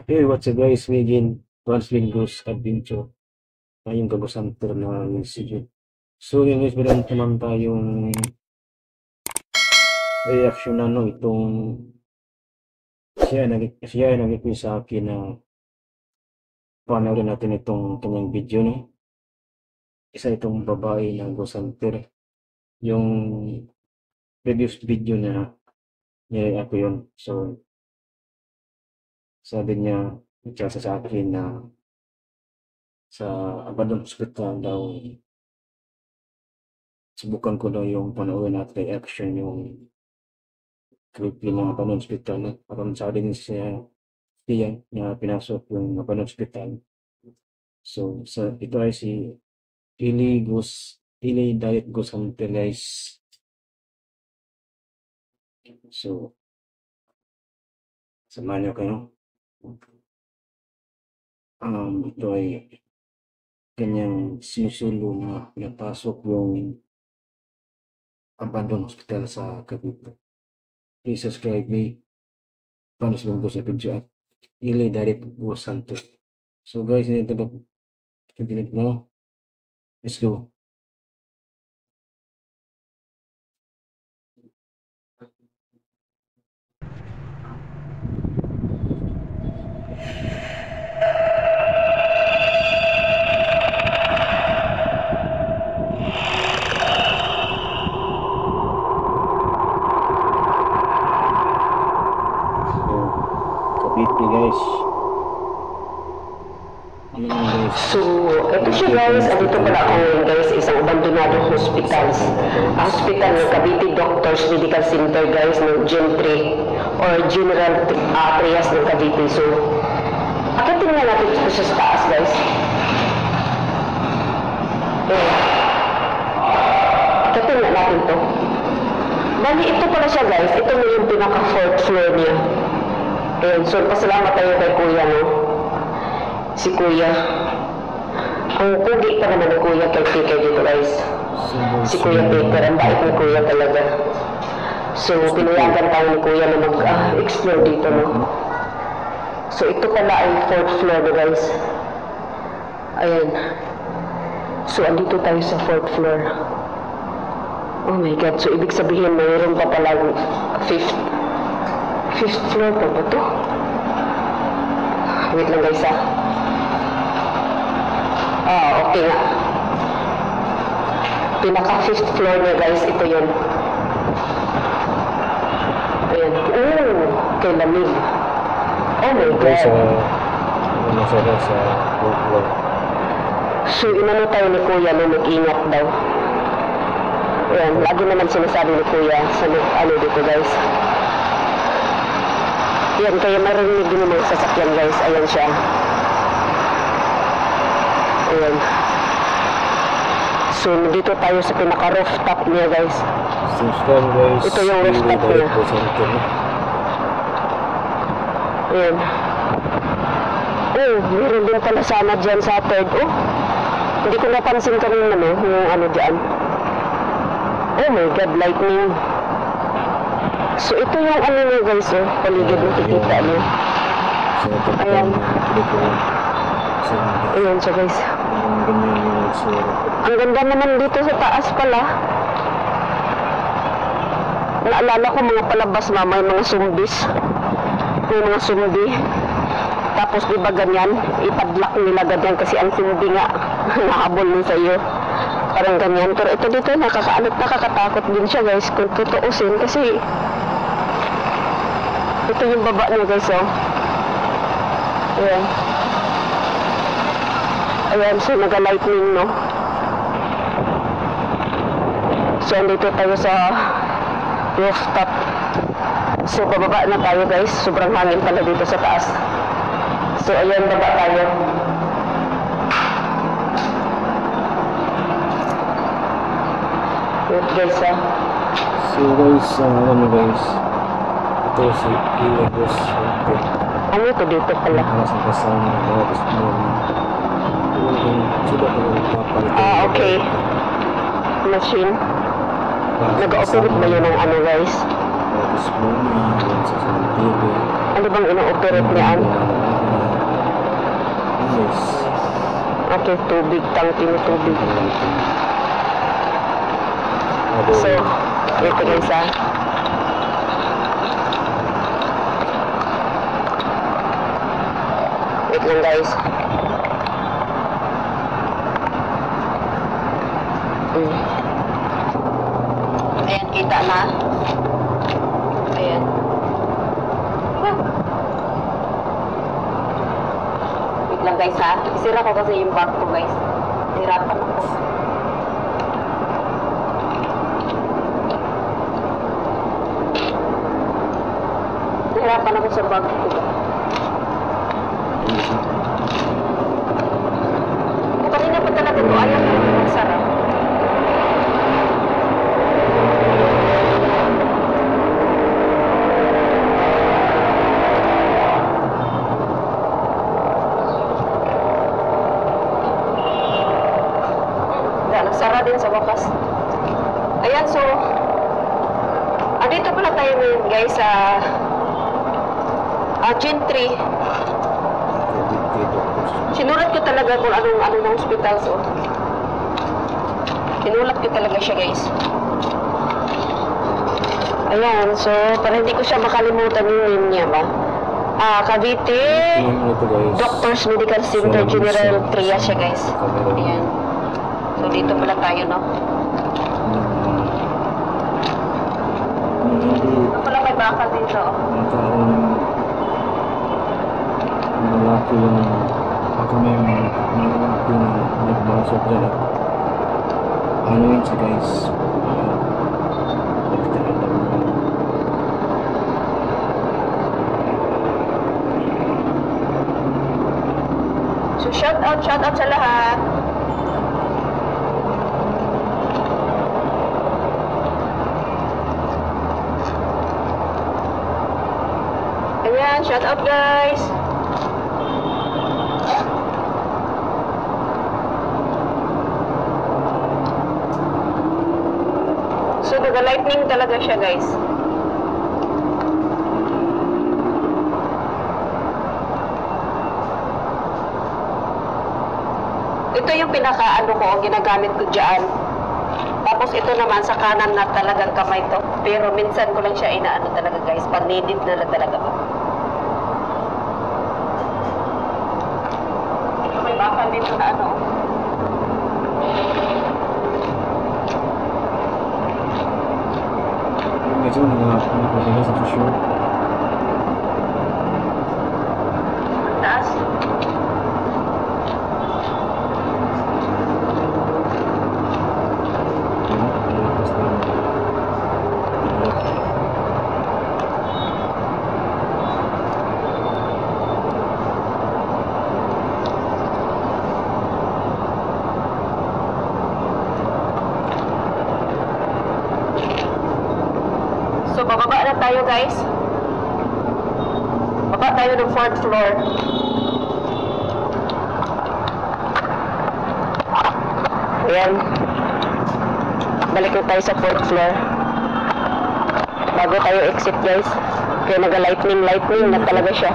Hey, what's up guys? We again, Transwing Ghost Adventure. Ngayong Gagosanter na message. So yun guys, meron naman tayong reaction na itong siya ay nag-request sa akin na panoorin natin itong kanyang video no. Isa itong babae na Ghost Hunter. Yung previous video na ako yun. So sabi niya sa akin na sa abandoned hospital daw subukan ko daw yung panoorin at reaction yung creepy ng abandoned hospital. Parang sabi din siya na pinasok yung abandoned hospital. So ito ay si Ili Diet Ghost Hunter guys. So samahan niyo kayo. Ito ay kanyang sinusulo na pinapasok yung abandoned hospital sa Cavite. Please subscribe me. Paano sa mga sa video at Ili Diet Ghost Hunter. So guys, ito ba pinipinit mo? Let's go. Guys. So, ito siya guys, dito pala ako guys, isang abandonadong hospital ng Cavite Doctors Medical Center guys, ng Gen 3 or General Trias ng Cavite. So, akitin nga natin ito sa taas guys. Akitin nga natin to. Bali, ito pala siya guys, ito na yung pinaka 4th floor niya. Ayan, so pasalamat tayo kay Kuya, no? Si Kuya. Ang pugi pa naman ng Kuya kay Peter dito, guys. Si Kuya Peter, ang bait ni Kuya talaga. So, pinayagan tayo ni Kuya na mag-explore dito, no? So, ito pala ay 4th floor, no, guys. Ayan. So, andito tayo sa 4th floor. Oh my God. So, ibig sabihin, mayroon pa pala 5th floor pa ba ito? Wait lang guys okay nga. Pinaka 5th floor niya guys, ito yun. Ayan. Kay lamig. Oh my God. So, inano tayo ni Kuya na mag-ingat daw. Ayan, lagi naman sinasabi ni Kuya sa dito guys. Yan, kaya marinig din yung mga sasakyan guys. Ayan siya. Ayan. So, dito tayo sa pinaka-rooftop niya guys. Ito yung rooftop niya. Ayan. Meron din pala sana dyan sa third. Hindi ko napansin kanina no, yung ano dyan. Oh my God, lightning. So, ito yung ano nyo guys, paligid na kikita nyo. Ayan. Ayan siya guys. Ang ganda naman dito sa taas pala. Naalala ko mga palabas may mga zombies. May mga zombie. Tapos diba ganyan, ipadlock nila ganyan kasi ang zombie nga nahabol nun sa iyo. Parang ganyan. Pero ito dito, nakakatakot din siya guys kung tutuusin kasi ito yung baba niya guys, Ayan. Ayan, so naga-lightning, no? So, andito tayo sa rooftop. So, bababa na tayo guys. Sobrang hangin pala dito sa taas. So, ayan, baba tayo. Wait guys, So, guys, guys. Ito si Ili Ghost Hunter. Ano ito dito pala? Nasa kasama mga gusto mo sudah ko ng papalit. Okay. Machine. Nag-operate ba yun ng ano guys? Gusto mo sa TV. Ano bang ino-operate niyan? Okay, tubig, tangke ng tubig. So, ito guys ha. Wait lang guys. Ayan, kita na. Ayan. Wait lang guys ha. Isira ko kasi yung bag ko guys. Hirapan ako. Hirapan ako sa bag ko. Kanina pa talaga ito. Ayaw ko magsarap. Nagsara din sa wakas. Ayan, so andito pala tayo ngayon guys sa Gentry. Sinulat ko talaga kung anong ng hospital. So sinulat ko talaga siya guys. Ayan, so para hindi ko siya makalimutan yung name niya ba. Cavite Doctors Medical Center General Trias siya guys. Ayan. So dito pala tayo, no? Ito pala may bakal dito. Malaki yung kami yung nagbasok dyan. Ano yun siya guys? So shout out sa lahat. Ayan, shout out guys. So nag-lightning talaga siya guys. Ito yung pinaka-ano ko, ginagamit ko dyan. Tapos ito naman sa kanan na talagang kamay to. Pero minsan ko lang siya inaano talaga guys. Pag needed na lang talaga ko. Ito may bakal dito na ano. Medyo nagpapasaya sa tissue. Taas. So, bababa na tayo guys. Baba tayo ng 4th floor. Ayan. Balik na tayo sa 4th floor. Bago tayo exit guys. Kaya naga-lightning na talaga siya.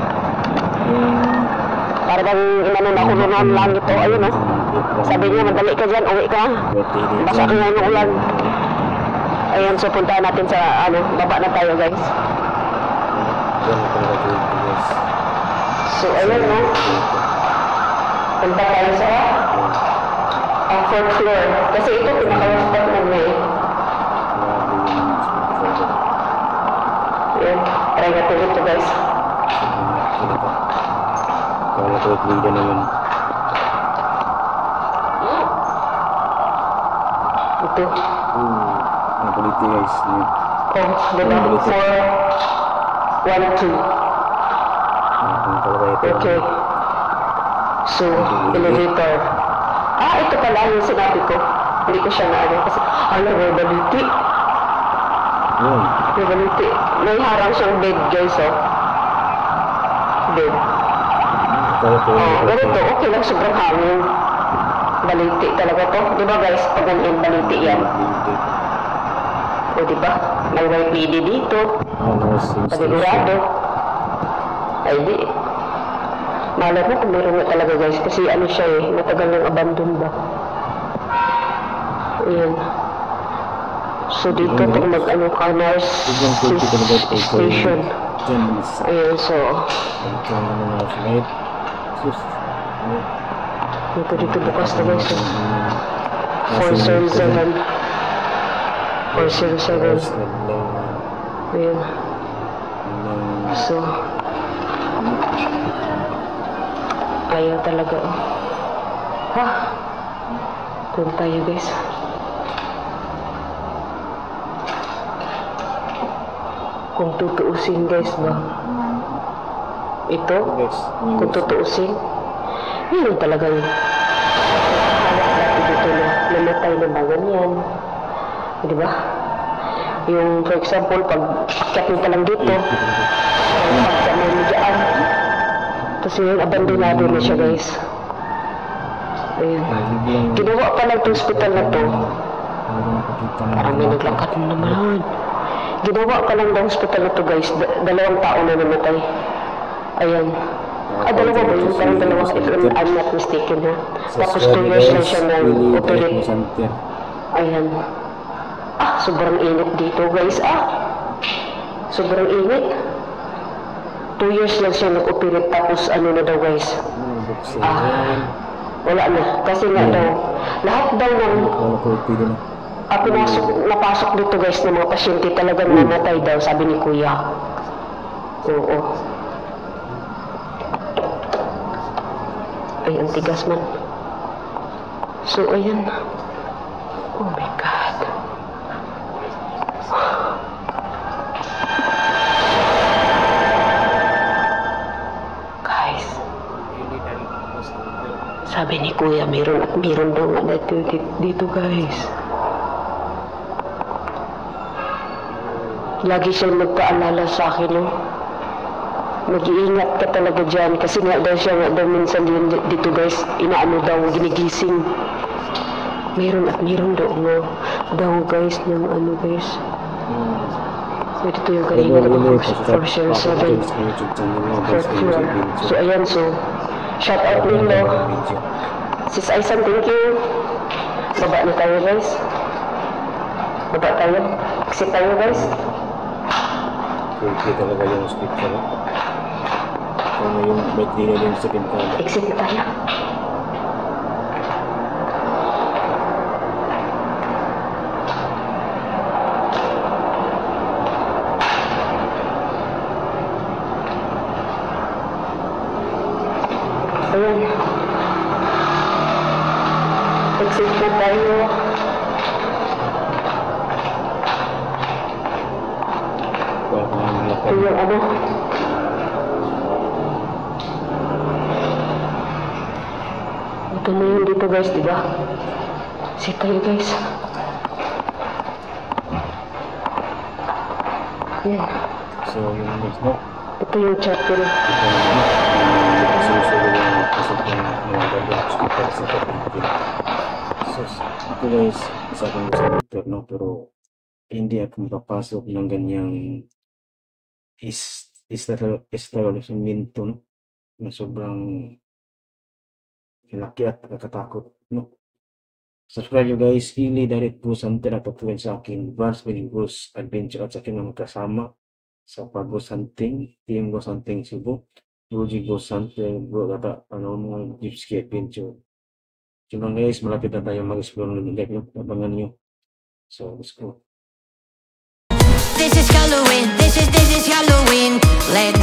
Para bang inano na hulunan lang ito. Ayun oh. Sabi niya, madali ka dyan, uwi ka. Basa ka ngayon ng ulan. Ayan, so puntahan natin sa, baba na tayo guys. So, ayun no. Punta tayo sa 4th floor. Kasi ito, pinaka-spot na may. Ayan, try natin ito guys. Kala ko ito na yun. Ito. Nabaliti guys. Oh, diba? 4, 1, 2. Okay. So, elevator. Ito pala yung sinabi ko. Hindi ko siya na kasi, may baliti. May baliti. May harang siyang bed guys, oh. Bed. Ganito, okay lang, sobrang hangin. Baliti talaga to. Diba guys, pag ganyan, baliti yan. O diba? May YPD dito. Panigurado. Ay di. Malay mo kung meron na talaga guys, kasi ano siya eh, matagal nang abandon ba. Ayan. So dito pag mag-ano ka, nurse station. Ayan, so dito bukas na guys. 407. 407. Ayan. So ayaw talaga oh. Ha? Doon tayo guys. Kung tutuusin guys ba, ito kung tutuusin yun talagang hawak natin dito na namatay na ba ganyan, di ba? Yung for example pag akyat mo pa lang dito, pagka mo dyan, tapos yung abandonado na siya guys. Ayan, ginawa pa lang itong hospital na to, parang may naglakad na naman. Ginawa pa lang ng hospital na to guys, 2 tao na namatay. Ayan. Dalawa ba yun? Parang dalawa, if I'm not mistaken ha. Tapos 2 years lang siya nag-operate. Ayan. Sobrang init dito guys. Sobrang init. 2 years lang siya nag-operate tapos ano na daw guys. Wala na. Kasi nga daw, lahat daw ng napasok dito guys ng mga pasyente talagang namatay daw, sabi ni Kuya. Oo. Ay, ang tigas man. So, ayan. Oh my God. Guys. Sabi ni Kuya, meron daw nga dito guys. Lagi siyang magpaalala sa akin, no? Mag-iingat ka talaga dyan. Kasi nga daw siya minsan dito guys, inaano daw, ginigising. Meron daw guys, ng ano guys. So dito yung kanina naman for share 7. So ayan, so shout out nilo. Sis Aisan, thank you. Baba na tayo guys. Baba tayo. Exit tayo guys. Kita talaga yung speaker. Kung yung may dila din sa pintana. Exit na tayo. Ayan. Exit na tayo. Ito yung ano. Ito na yun dito guys, diba? Sit tayo guys. Yan. So, yung next mo? Ito yung chapter. Ito guys, isa kong sa doctor, no? Pero hindi ako mapapasok ng ganyang establishmento, no? Na sobrang kinakit at nakakatakot, no? Subscribe nyo guys, Ili Direct Ghost Hunter at patuloy sa akin Vance Winning Ghost Adventure at sa akin mga kasama sa pag-ghost hunting, Team Ghost Hunting Cebu, Ruji Ghost Hunter, mga Gypsy Adventure. So guys, malapit na tayo mag-explore ng live nyo, abangan nyo. So, let's go. This is Halloween, this is Halloween. Let